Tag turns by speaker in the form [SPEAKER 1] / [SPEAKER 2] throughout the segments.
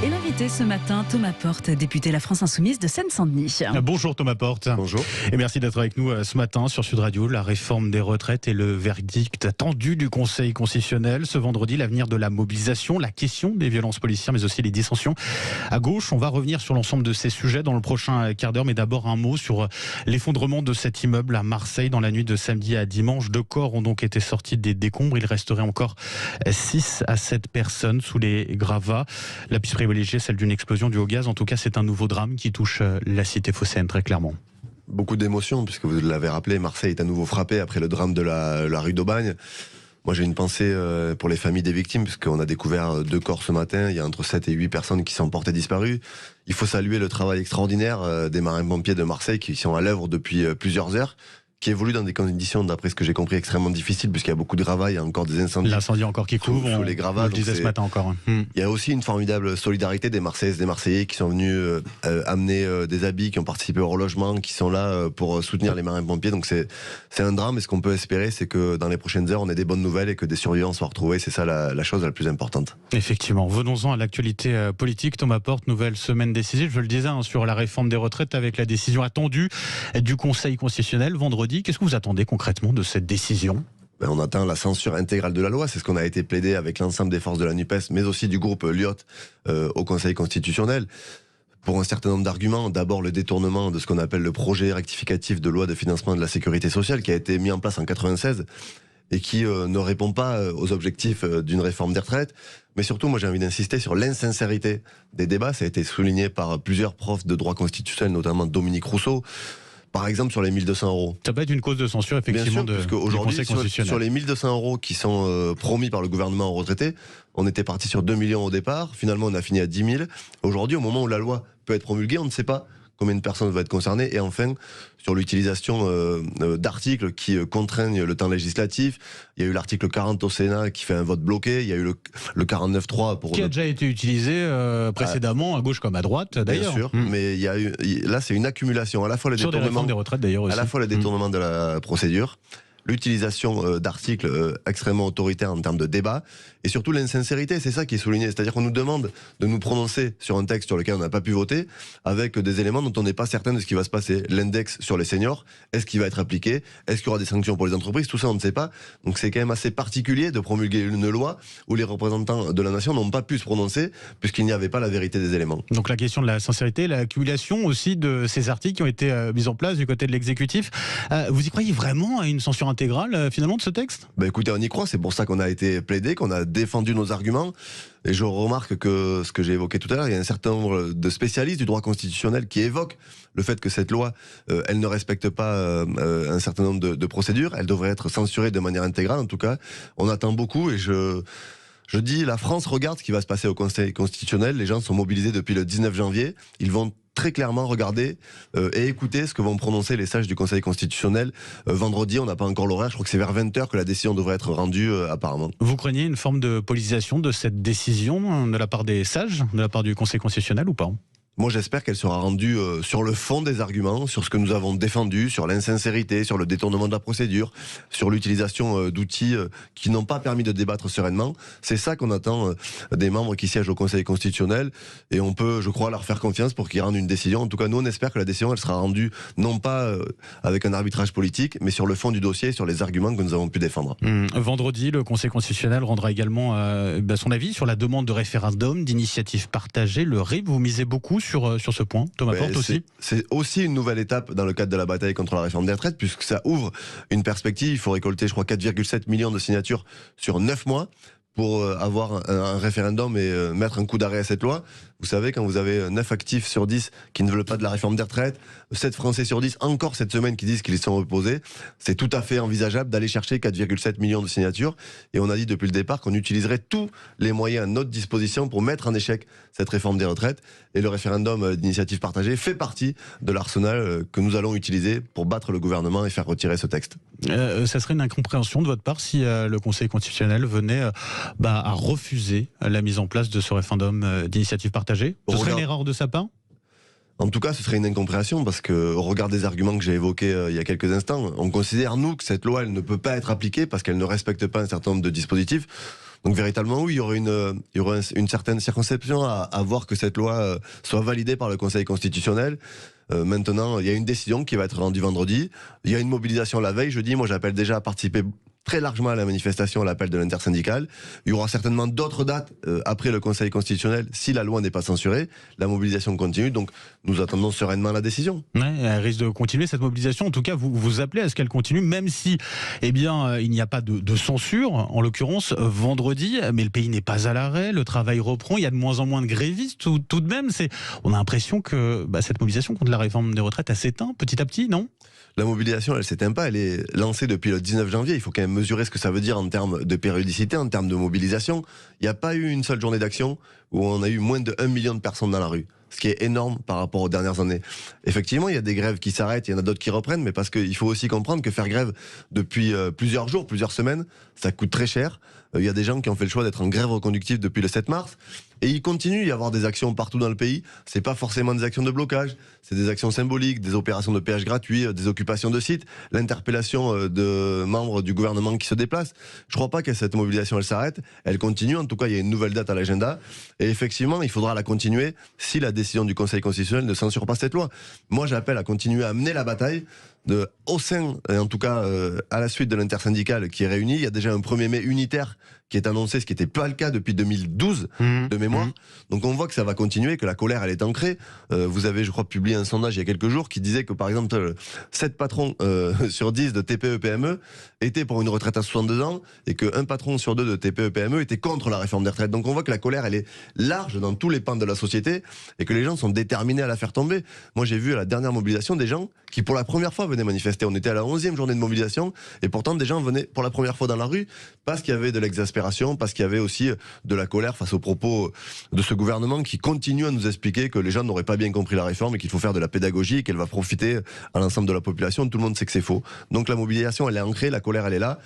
[SPEAKER 1] Et l'invité ce matin, Thomas Porte, député La France Insoumise de Seine-Saint-Denis.
[SPEAKER 2] Bonjour Thomas Porte.
[SPEAKER 3] Bonjour.
[SPEAKER 2] Et merci d'être avec nous ce matin sur Sud Radio. La réforme des retraites et le verdict attendu du Conseil constitutionnel. Ce vendredi, l'avenir de la mobilisation, la question des violences policières, mais aussi les dissensions à gauche. On va revenir sur l'ensemble de ces sujets dans le prochain quart d'heure. Mais d'abord, un mot sur l'effondrement de cet immeuble à Marseille dans la nuit de samedi à dimanche. 2 corps ont donc été sortis des décombres. Il resterait encore 6 à 7 personnes sous les gravats. La piste privilégiée, celle d'une explosion du haut gaz. En tout cas, c'est un nouveau drame qui touche la cité phocéenne, très clairement.
[SPEAKER 3] Beaucoup d'émotions, puisque vous l'avez rappelé, Marseille est à nouveau frappé après le drame de la rue d'Aubagne. Moi, j'ai une pensée pour les familles des victimes, puisqu'on a découvert 2 corps ce matin. Il y a entre 7 et 8 personnes qui sont portées disparues. Il faut saluer le travail extraordinaire des marins-pompiers de Marseille qui sont à l'œuvre depuis plusieurs heures, qui évolue dans des conditions, d'après ce que j'ai compris, extrêmement difficiles, puisqu'il y a beaucoup de gravats, il y a encore des incendies.
[SPEAKER 2] L'incendie encore qui couvre,
[SPEAKER 3] sous les gravats.
[SPEAKER 2] On le disait ce matin encore.
[SPEAKER 3] Il y a aussi une formidable solidarité des Marseillaises, des Marseillais qui sont venus amener des habits, qui ont participé au relogement, qui sont là pour soutenir les marins-pompiers. Donc c'est un drame, et ce qu'on peut espérer, c'est que dans les prochaines heures, on ait des bonnes nouvelles et que des survivants soient retrouvés. C'est ça la chose la plus importante.
[SPEAKER 2] Effectivement. Venons-en à l'actualité politique. Thomas Porte, nouvelle semaine décisive, je le disais, sur la réforme des retraites avec la décision attendue du Conseil constitutionnel vendredi. Qu'est-ce que vous attendez concrètement de cette décision ?
[SPEAKER 3] On attend la censure intégrale de la loi. C'est ce qu'on a été plaidé avec l'ensemble des forces de la NUPES, mais aussi du groupe Lyot au Conseil constitutionnel. Pour un certain nombre d'arguments. D'abord, le détournement de ce qu'on appelle le projet rectificatif de loi de financement de la sécurité sociale qui a été mis en place en 96 et qui ne répond pas aux objectifs d'une réforme des retraites. Mais surtout, moi j'ai envie d'insister sur l'insincérité des débats. Ça a été souligné par plusieurs profs de droit constitutionnel, notamment Dominique Rousseau. Par exemple, sur les 1200 €.
[SPEAKER 2] Ça peut être une cause de censure, effectivement,
[SPEAKER 3] bien sûr, parce qu'aujourd'hui,
[SPEAKER 2] constitutionnel.
[SPEAKER 3] sur les 1200 € qui sont promis par le gouvernement aux retraités, on était parti sur 2 millions au départ. Finalement, on a fini à 10 000. Aujourd'hui, au moment où la loi peut être promulguée, on ne sait pas combien de personnes vont être concernées. Et enfin, sur l'utilisation d'articles qui contraignent le temps législatif, il y a eu l'article 40 au Sénat qui fait un vote bloqué, il y a eu le 49.3 pour...
[SPEAKER 2] Qui a déjà été utilisé précédemment, à gauche comme à droite, d'ailleurs.
[SPEAKER 3] Bien sûr, mais là c'est une accumulation, à la fois le détournement
[SPEAKER 2] des retraites, d'ailleurs, aussi.
[SPEAKER 3] À la fois le détournement de la procédure, l'utilisation d'articles extrêmement autoritaires en termes de débat, et surtout l'insincérité, c'est ça qui est souligné. C'est-à-dire qu'on nous demande de nous prononcer sur un texte sur lequel on n'a pas pu voter, avec des éléments dont on n'est pas certain de ce qui va se passer. L'index sur les seniors, est-ce qu'il va être appliqué? Est-ce qu'il y aura des sanctions pour les entreprises? Tout ça, on ne sait pas. Donc c'est quand même assez particulier de promulguer une loi où les représentants de la nation n'ont pas pu se prononcer, puisqu'il n'y avait pas la vérité des éléments.
[SPEAKER 2] Donc la question de la sincérité, l'accumulation aussi de ces articles qui ont été mis en place du côté de l'exécutif. Vous y croyez vraiment à une censure intégrale finalement de ce texte?
[SPEAKER 3] Écoutez, on y croit, c'est pour ça qu'on a été plaidé, qu'on a défendu nos arguments, et je remarque que ce que j'ai évoqué tout à l'heure, il y a un certain nombre de spécialistes du droit constitutionnel qui évoquent le fait que cette loi, elle ne respecte pas un certain nombre de procédures, elle devrait être censurée de manière intégrale. En tout cas, on attend beaucoup, et je dis, la France regarde ce qui va se passer au Conseil constitutionnel. Les gens sont mobilisés depuis le 19 janvier, ils vont très clairement regarder et écouter ce que vont prononcer les sages du Conseil constitutionnel vendredi. On n'a pas encore l'horaire, je crois que c'est vers 20h que la décision devrait être rendue apparemment.
[SPEAKER 2] Vous craignez une forme de politisation de cette décision de la part des sages, de la part du Conseil constitutionnel ou pas ?
[SPEAKER 3] Moi, j'espère qu'elle sera rendue sur le fond des arguments, sur ce que nous avons défendu, sur l'insincérité, sur le détournement de la procédure, sur l'utilisation d'outils qui n'ont pas permis de débattre sereinement. C'est ça qu'on attend des membres qui siègent au Conseil constitutionnel, et on peut, je crois, leur faire confiance pour qu'ils rendent une décision. En tout cas, nous, on espère que la décision, elle sera rendue non pas avec un arbitrage politique, mais sur le fond du dossier, sur les arguments que nous avons pu défendre.
[SPEAKER 2] Vendredi, le Conseil constitutionnel rendra également son avis sur la demande de référendum, d'initiative partagée, le RIP. Vous misez beaucoup sur ce point, Thomas Porte aussi.
[SPEAKER 3] C'est aussi une nouvelle étape dans le cadre de la bataille contre la réforme des retraites, puisque ça ouvre une perspective. Il faut récolter, je crois, 4,7 millions de signatures sur 9 mois pour avoir un référendum et mettre un coup d'arrêt à cette loi. Vous savez, quand vous avez 9 actifs sur 10 qui ne veulent pas de la réforme des retraites, 7 Français sur 10, encore cette semaine, qui disent qu'ils y sont opposés, c'est tout à fait envisageable d'aller chercher 4,7 millions de signatures. Et on a dit depuis le départ qu'on utiliserait tous les moyens à notre disposition pour mettre en échec cette réforme des retraites. Et le référendum d'initiative partagée fait partie de l'arsenal que nous allons utiliser pour battre le gouvernement et faire retirer ce texte.
[SPEAKER 2] Ça serait une incompréhension de votre part si le Conseil constitutionnel venait à refuser la mise en place de ce référendum d'initiative partagée? Ce serait une erreur de sa part?
[SPEAKER 3] En tout cas, ce serait une incompréhension, parce que, au regard des arguments que j'ai évoqués il y a quelques instants, on considère, nous, que cette loi, elle ne peut pas être appliquée parce qu'elle ne respecte pas un certain nombre de dispositifs. Donc véritablement, oui, il y aurait une certaine circonscription à voir que cette loi soit validée par le Conseil constitutionnel. Maintenant, il y a une décision qui va être rendue vendredi. Il y a une mobilisation la veille, jeudi. Moi, j'appelle déjà à participer très largement à la manifestation, à l'appel de l'intersyndicale. Il y aura certainement d'autres dates après le Conseil constitutionnel si la loi n'est pas censurée. La mobilisation continue, donc nous attendons sereinement la décision.
[SPEAKER 2] Ouais, elle risque de continuer cette mobilisation. En tout cas, vous appelez à ce qu'elle continue, même si, eh bien, il n'y a pas de censure, en l'occurrence vendredi. Mais le pays n'est pas à l'arrêt, le travail reprend. Il y a de moins en moins de grévistes. Tout de même, on a l'impression que cette mobilisation contre la réforme des retraites, elle s'éteint petit à petit, non ?
[SPEAKER 3] La mobilisation, elle s'éteint pas, elle est lancée depuis le 19 janvier. Il faut quand même mesurer ce que ça veut dire en termes de périodicité, en termes de mobilisation. Il n'y a pas eu une seule journée d'action où on a eu moins de 1 million de personnes dans la rue, ce qui est énorme par rapport aux dernières années. Effectivement, il y a des grèves qui s'arrêtent, il y en a d'autres qui reprennent, mais parce qu'il faut aussi comprendre que faire grève depuis plusieurs jours, plusieurs semaines, ça coûte très cher. Il y a des gens qui ont fait le choix d'être en grève reconductive depuis le 7 mars. Et il continue d'y avoir des actions partout dans le pays. C'est pas forcément des actions de blocage, c'est des actions symboliques, des opérations de péage gratuit, des occupations de sites, l'interpellation de membres du gouvernement qui se déplacent. Je crois pas que cette mobilisation elle s'arrête, elle continue. En tout cas, il y a une nouvelle date à l'agenda. Et effectivement, il faudra la continuer si la décision du Conseil constitutionnel ne censure pas cette loi. Moi, j'appelle à continuer à mener la bataille. Au sein, en tout cas à la suite de l'intersyndicale qui est réunie, il y a déjà un 1er mai unitaire qui est annoncé, ce qui n'était pas le cas depuis 2012 de mémoire. Donc on voit que ça va continuer, que la colère elle est ancrée. Vous avez, je crois, publié un sondage il y a quelques jours qui disait que par exemple 7 patrons sur 10 de TPE-PME étaient pour une retraite à 62 ans et qu'un patron sur 2 de TPE-PME était contre la réforme des retraites. Donc on voit que la colère elle est large dans tous les pans de la société et que les gens sont déterminés à la faire tomber. Moi j'ai vu à la dernière mobilisation des gens qui pour la première fois venaient manifester. On était à la 11e journée de mobilisation et pourtant des gens venaient pour la première fois dans la rue parce qu'il y avait de l'exaspération, parce qu'il y avait aussi de la colère face aux propos de ce gouvernement qui continue à nous expliquer que les gens n'auraient pas bien compris la réforme et qu'il faut faire de la pédagogie et qu'elle va profiter à l'ensemble de la population. Tout le monde sait que c'est faux. Donc la mobilisation elle est ancrée, la colère elle est là.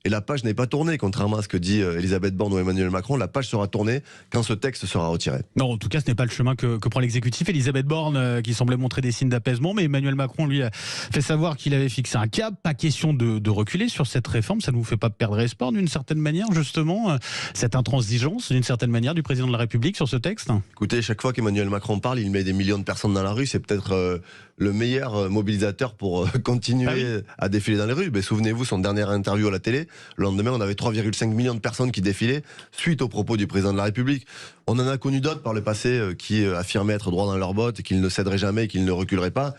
[SPEAKER 3] Et la page n'est pas tournée, contrairement à ce que dit Elisabeth Borne ou Emmanuel Macron. La page sera tournée quand ce texte sera retiré.
[SPEAKER 2] Non, en tout cas, ce n'est pas le chemin que prend l'exécutif. Elisabeth Borne, qui semblait montrer des signes d'apaisement, mais Emmanuel Macron, lui, a fait savoir qu'il avait fixé un cap. Pas question de reculer sur cette réforme. Ça ne vous fait pas perdre espoir, d'une certaine manière, justement, cette intransigeance, d'une certaine manière, du président de la République sur ce texte ?
[SPEAKER 3] Écoutez, chaque fois qu'Emmanuel Macron parle, il met des millions de personnes dans la rue. C'est peut-être le meilleur mobilisateur pour continuer à défiler dans les rues. Mais souvenez-vous, son dernière interview à la télé, le lendemain, on avait 3,5 millions de personnes qui défilaient suite aux propos du président de la République. On en a connu d'autres par le passé qui affirmaient être droit dans leurs bottes, qu'ils ne céderaient jamais, qu'ils ne reculeraient pas.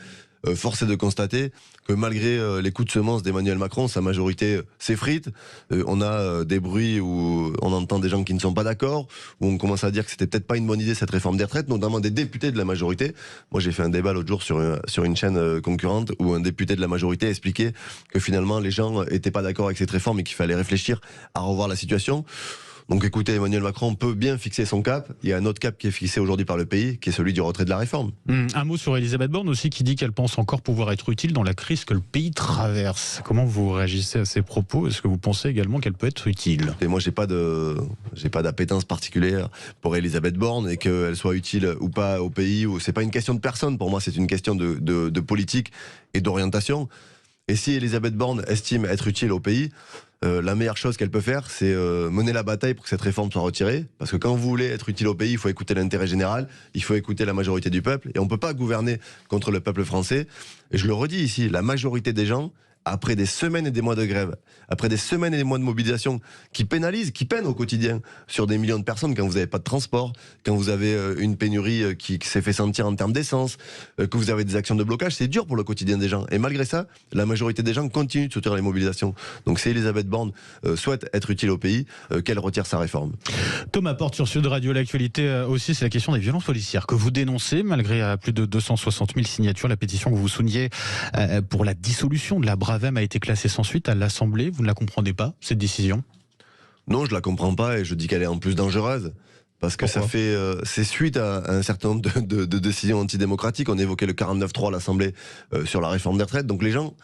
[SPEAKER 3] Force est de constater que malgré les coups de semonce d'Emmanuel Macron, sa majorité s'effrite. On a des bruits où on entend des gens qui ne sont pas d'accord, où on commence à dire que c'était peut-être pas une bonne idée cette réforme des retraites, notamment des députés de la majorité. Moi j'ai fait un débat l'autre jour sur une chaîne concurrente où un député de la majorité expliquait que finalement les gens étaient pas d'accord avec cette réforme et qu'il fallait réfléchir à revoir la situation. Donc écoutez, Emmanuel Macron peut bien fixer son cap. Il y a un autre cap qui est fixé aujourd'hui par le pays, qui est celui du retrait de la réforme.
[SPEAKER 2] Un mot sur Elisabeth Borne aussi, qui dit qu'elle pense encore pouvoir être utile dans la crise que le pays traverse. Comment vous réagissez à ces propos ? Est-ce que vous pensez également qu'elle peut être utile ?
[SPEAKER 3] Et moi, j'ai pas d'appétence particulière pour Elisabeth Borne et qu'elle soit utile ou pas au pays. C'est pas une question de personne. Pour moi, c'est une question de politique et d'orientation. Et si Elisabeth Borne estime être utile au pays, la meilleure chose qu'elle peut faire, c'est mener la bataille pour que cette réforme soit retirée. Parce que quand vous voulez être utile au pays, il faut écouter l'intérêt général, il faut écouter la majorité du peuple. Et on ne peut pas gouverner contre le peuple français. Et je le redis ici, la majorité des gens, après des semaines et des mois de grève, après des semaines et des mois de mobilisation qui pénalisent, qui peinent au quotidien sur des millions de personnes quand vous n'avez pas de transport, quand vous avez une pénurie qui s'est fait sentir en termes d'essence, que vous avez des actions de blocage, c'est dur pour le quotidien des gens. Et malgré ça, la majorité des gens continuent de soutenir les mobilisations. Donc si Elisabeth Borne souhaite être utile au pays, qu'elle retire sa réforme.
[SPEAKER 2] Thomas Porte sur Sud Radio. L'actualité aussi, c'est la question des violences policières que vous dénoncez, malgré plus de 260 000 signatures. La pétition que vous soulignez pour la dissolution de la Bravem a été classée sans suite à l'Assemblée. Vous ne la comprenez pas, cette décision ?
[SPEAKER 3] Non, je la comprends pas et je dis qu'elle est en plus dangereuse. Parce que
[SPEAKER 2] Pourquoi ?
[SPEAKER 3] ça fait, c'est suite à un certain nombre de décisions antidémocratiques. On évoquait le 49.3 à l'Assemblée sur la réforme des retraites. Donc les gens,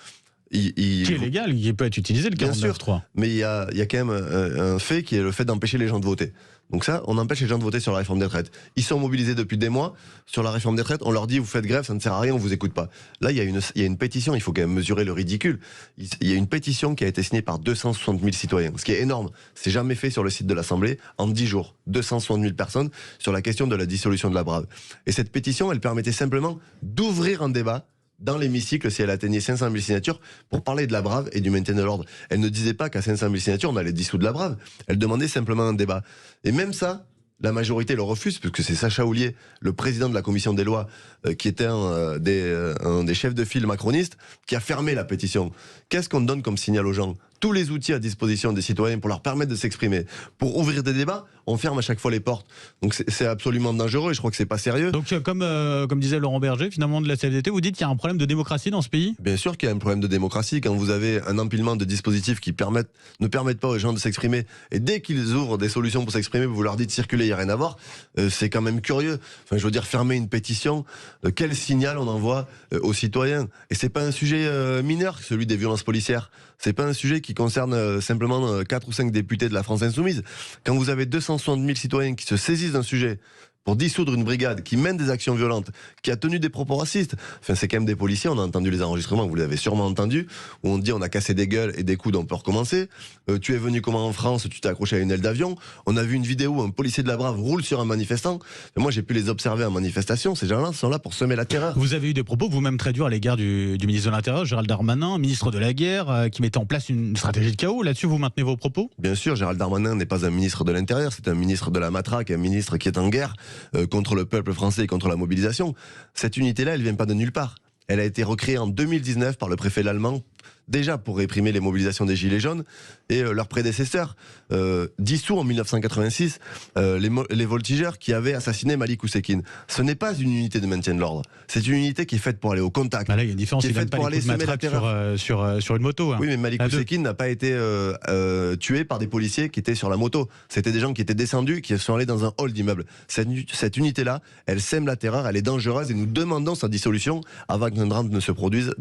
[SPEAKER 2] Qui est légal, qui peut être utilisé, le 49.3.
[SPEAKER 3] Mais il y a quand même un fait qui est le fait d'empêcher les gens de voter. Donc ça, on empêche les gens de voter sur la réforme des retraites. Ils sont mobilisés depuis des mois sur la réforme des retraites. On leur dit, vous faites grève, ça ne sert à rien, on vous écoute pas. Là, il y a une pétition, il faut quand même mesurer le ridicule. Il y a une pétition qui a été signée par 260 000 citoyens, ce qui est énorme. C'est jamais fait sur le site de l'Assemblée en 10 jours. 260 000 personnes sur la question de la dissolution de la Brave. Et cette pétition, elle permettait simplement d'ouvrir un débat dans l'hémicycle si elle atteignait 500 000 signatures pour parler de la Brave et du maintien de l'ordre. Elle ne disait pas qu'à 500 000 signatures, on allait dissoudre la Brave. Elle demandait simplement un débat. Et même ça, la majorité le refuse, parce que c'est Sacha Houlié, le président de la commission des lois, qui était un des chefs de file macronistes, qui a fermé la pétition. Qu'est-ce qu'on donne comme signal aux gens ? Tous les outils à disposition des citoyens pour leur permettre de s'exprimer. Pour ouvrir des débats, on ferme à chaque fois les portes. Donc c'est absolument dangereux et je crois que c'est pas sérieux.
[SPEAKER 2] Donc comme disait Laurent Berger, finalement de la CFDT, vous dites qu'il y a un problème de démocratie dans ce pays ?
[SPEAKER 3] Bien sûr qu'il y a un problème de démocratie quand vous avez un empilement de dispositifs qui ne permettent pas aux gens de s'exprimer et dès qu'ils ouvrent des solutions pour s'exprimer, vous leur dites circuler, il n'y a rien à voir. C'est quand même curieux. Enfin, je veux dire, fermer une pétition, quel signal on envoie aux citoyens ? Et c'est pas un sujet mineur, celui des violences policières. C'est pas un sujet qui concerne simplement 4 ou 5 députés de la France Insoumise. Quand vous avez 260 000 citoyens qui se saisissent d'un sujet pour dissoudre une brigade qui mène des actions violentes, qui a tenu des propos racistes. Enfin, c'est quand même des policiers, on a entendu les enregistrements, vous l'avez sûrement entendu, où on dit on a cassé des gueules et des coudes, on peut recommencer. Tu es venu comment en France, tu t'es accroché à une aile d'avion. On a vu une vidéo où un policier de la Brave roule sur un manifestant. Et moi, j'ai pu les observer en manifestation. Ces gens-là sont là pour semer la terreur.
[SPEAKER 2] Vous avez eu des propos vous-même très durs à l'égard du ministre de l'Intérieur, Gérald Darmanin, ministre de la Guerre, qui mettait en place une stratégie de chaos. Là-dessus, vous maintenez vos propos ?
[SPEAKER 3] Bien sûr, Gérald Darmanin n'est pas un ministre de l'Intérieur, c'est un ministre de la matraque, un ministre qui est en guerre contre le peuple français et contre la mobilisation. Cette unité-là, elle vient pas de nulle part. Elle a été recréée en 2019 par le préfet Lallemand, déjà pour réprimer les mobilisations des Gilets jaunes, et leurs prédécesseurs, dissous en 1986, les voltigeurs qui avaient assassiné Malik Oussekine. Ce n'est pas une unité de maintien de l'ordre, c'est une unité qui est faite pour aller au contact.
[SPEAKER 2] Bah là, il y a une différence, il ne pas les coups de matraque sur une moto. Hein.
[SPEAKER 3] Oui, mais Malik Oussekine n'a pas été tué par des policiers qui étaient sur la moto. C'était des gens qui étaient descendus, qui sont allés dans un hall d'immeuble. Cette unité-là, elle sème la terreur, elle est dangereuse, et nous demandons sa dissolution avant qu'un drame ne se produise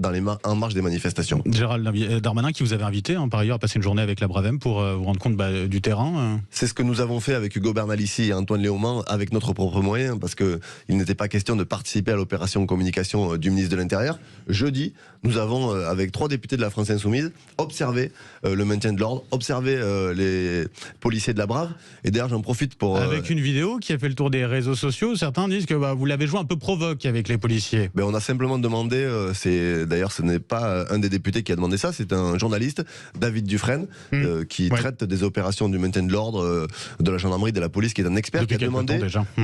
[SPEAKER 3] en marge des manifestations.
[SPEAKER 2] Gérald Darmanin qui vous avait invité par ailleurs à passer une journée avec la Bravem pour vous rendre compte du terrain.
[SPEAKER 3] C'est ce que nous avons fait avec Hugo Bernalicis et Antoine Léaumont avec notre propre moyen, parce qu'il n'était pas question de participer à l'opération communication du ministre de l'Intérieur. Jeudi, nous avons, avec 3 députés de la France Insoumise, observé le maintien de l'ordre, observé les policiers de la Brave. Et d'ailleurs, j'en profite pour...
[SPEAKER 2] Avec une vidéo qui a fait le tour des réseaux sociaux, certains disent que vous l'avez joué un peu provoque avec les policiers.
[SPEAKER 3] Ben, on a simplement demandé, d'ailleurs ce n'est pas un des députés qui a demandé ça, c'est un journaliste, David Dufresne, qui traite des opérations du maintien de l'ordre, de la gendarmerie, de la police, qui est un expert,
[SPEAKER 2] depuis
[SPEAKER 3] qui a demandé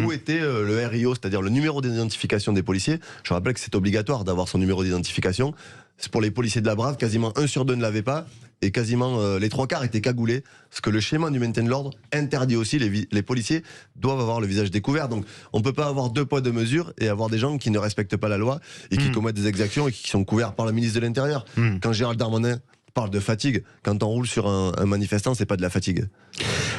[SPEAKER 3] où était le RIO, c'est-à-dire le numéro d'identification des policiers. Je rappelle que c'est obligatoire d'avoir son numéro d'identification. C'est pour les policiers de la Brave, quasiment 1 sur 2 ne l'avait pas, et quasiment les 3/4 étaient cagoulés, ce que le schéma du maintien de l'ordre interdit aussi. Les policiers doivent avoir le visage découvert, donc on ne peut pas avoir 2 poids 2 mesures et avoir des gens qui ne respectent pas la loi et qui commettent des exactions et qui sont couverts par le ministre de l'Intérieur. Quand Gérald Darmanin parle de fatigue, quand on roule sur un manifestant, c'est pas de la fatigue.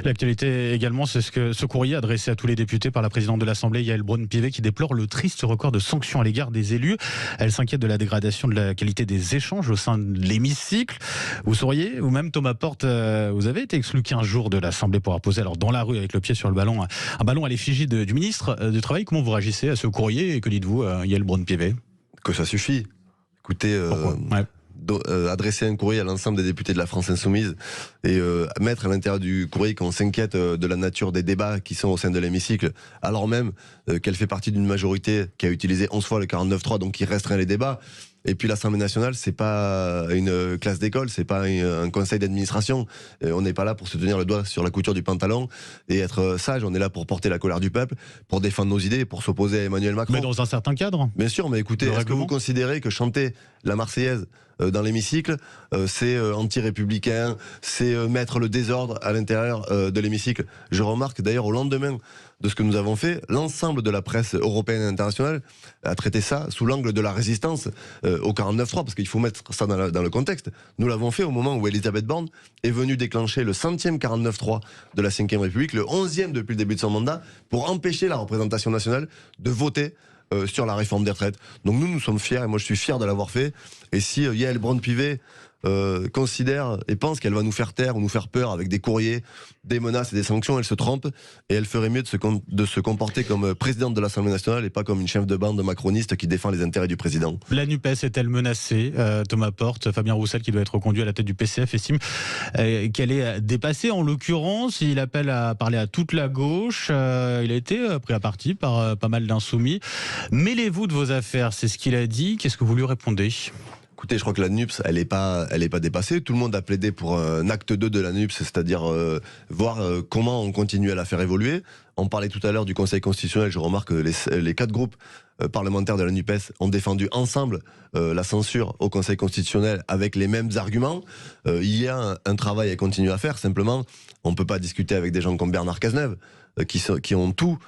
[SPEAKER 2] L'actualité également, c'est ce courrier adressé à tous les députés par la présidente de l'Assemblée, Yaël Braun-Pivet, qui déplore le triste record de sanctions à l'égard des élus. Elle s'inquiète de la dégradation de la qualité des échanges au sein de l'hémicycle. Vous sauriez, ou même Thomas Porte, vous avez été exclu 15 jours de l'Assemblée pour avoir posé dans la rue avec le pied sur le ballon, un ballon à l'effigie du ministre du Travail. Comment vous réagissez à ce courrier et que dites-vous, Yaël Braun-Pivet ?
[SPEAKER 3] Que ça suffit. Écoutez... adresser un courrier à l'ensemble des députés de la France Insoumise et mettre à l'intérieur du courrier qu'on s'inquiète de la nature des débats qui sont au sein de l'hémicycle, alors même qu'elle fait partie d'une majorité qui a utilisé 11 fois le 49.3, donc qui restreint les débats. Et puis l'Assemblée nationale, c'est pas une classe d'école, c'est pas un conseil d'administration. On n'est pas là pour se tenir le doigt sur la couture du pantalon et être sage. On est là pour porter la colère du peuple, pour défendre nos idées, pour s'opposer à Emmanuel Macron.
[SPEAKER 2] Mais dans un certain cadre.
[SPEAKER 3] Bien sûr, mais écoutez, est-ce que vous considérez que chanter la Marseillaise dans l'hémicycle, c'est anti-républicain, c'est mettre le désordre à l'intérieur de l'hémicycle? Je remarque d'ailleurs au lendemain de ce que nous avons fait, l'ensemble de la presse européenne et internationale a traité ça sous l'angle de la résistance au 49.3, parce qu'il faut mettre ça dans le contexte. Nous l'avons fait au moment où Elisabeth Borne est venue déclencher le 100e 49.3 de la 5e République, le 11e depuis le début de son mandat, pour empêcher la représentation nationale de voter sur la réforme des retraites. Donc nous sommes fiers, et moi je suis fier de l'avoir fait. Et si Yael Braun-Pivet considère et pense qu'elle va nous faire taire ou nous faire peur avec des courriers, des menaces et des sanctions, elle se trompe, et elle ferait mieux de se comporter comme présidente de l'Assemblée nationale et pas comme une chef de bande macroniste qui défend les intérêts du président.
[SPEAKER 2] La NUPES est-elle menacée? Thomas Porte, Fabien Roussel, qui doit être reconduit à la tête du PCF, estime qu'elle est dépassée. En l'occurrence, il appelle à parler à toute la gauche. Il a été pris à partie par pas mal d'insoumis. Mêlez-vous de vos affaires, c'est ce qu'il a dit. Qu'est-ce que vous lui répondez?
[SPEAKER 3] Écoutez, je crois que la NUPES, elle est pas dépassée. Tout le monde a plaidé pour un acte 2 de la NUPES, c'est-à-dire voir comment on continue à la faire évoluer. On parlait tout à l'heure du Conseil constitutionnel. Je remarque que les 4 groupes parlementaires de la NUPES ont défendu ensemble la censure au Conseil constitutionnel avec les mêmes arguments. Il y a un travail à continuer à faire. Simplement, on ne peut pas discuter avec des gens comme Bernard Cazeneuve qui ont tout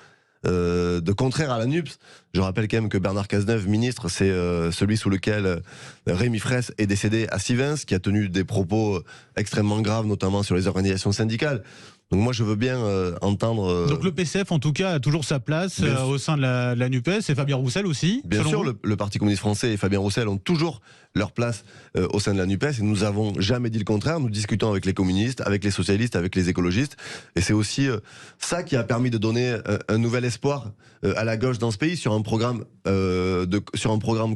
[SPEAKER 3] de contraire à la NUPES. Je rappelle quand même que Bernard Cazeneuve, ministre, c'est celui sous lequel Rémi Fraisse est décédé à Sivens, qui a tenu des propos extrêmement graves, notamment sur les organisations syndicales. Donc moi je veux bien entendre...
[SPEAKER 2] Donc le PCF en tout cas a toujours sa place au sein de la NUPES, et Fabien Roussel aussi.
[SPEAKER 3] Bien sûr, le Parti communiste français et Fabien Roussel ont toujours leur place au sein de la NUPES, et nous n'avons jamais dit le contraire. Nous discutons avec les communistes, avec les socialistes, avec les écologistes, et c'est aussi ça qui a permis de donner un nouvel espoir à la gauche dans ce pays sur un programme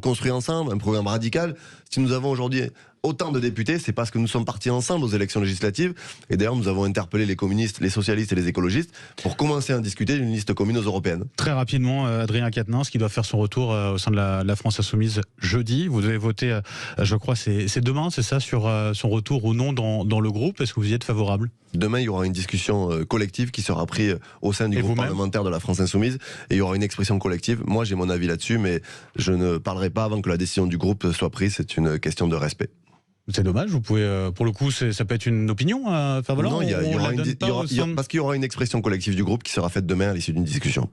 [SPEAKER 3] construit ensemble, un programme radical. Si nous avons aujourd'hui autant de députés, c'est parce que nous sommes partis ensemble aux élections législatives, et d'ailleurs nous avons interpellé les communistes, les socialistes et les écologistes pour commencer à discuter d'une liste commune aux européennes.
[SPEAKER 2] Très rapidement, Adrien Quatennens, qui doit faire son retour au sein de la France Insoumise jeudi. Vous devez voter, je crois, c'est demain, c'est ça, sur son retour ou non dans le groupe. Est-ce que vous y êtes favorable?
[SPEAKER 3] Demain, il y aura une discussion collective qui sera prise au sein du groupe parlementaire de la France Insoumise, et il y aura une expression collective. Moi, j'ai mon avis là-dessus, mais je ne parlerai pas avant que la décision du groupe soit prise. C'est une question de respect.
[SPEAKER 2] C'est dommage, vous pouvez, pour le coup, ça peut être une opinion à faire valoir.
[SPEAKER 3] Non, parce qu'il y aura une expression collective du groupe qui sera faite demain à l'issue d'une discussion.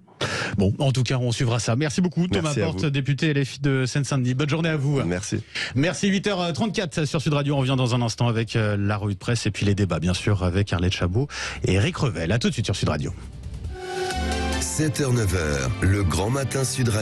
[SPEAKER 2] Bon, en tout cas, on suivra ça. Merci beaucoup, Thomas Porte, député LFI de Seine-Saint-Denis. Bonne journée à vous.
[SPEAKER 3] Merci.
[SPEAKER 2] Merci, 8h34 sur Sud Radio. On revient dans un instant avec la revue de presse et puis les débats, bien sûr, avec Arlette Chabot et Eric Revel. À tout de suite sur Sud Radio.
[SPEAKER 4] 7h-9h, le grand matin Sud Radio.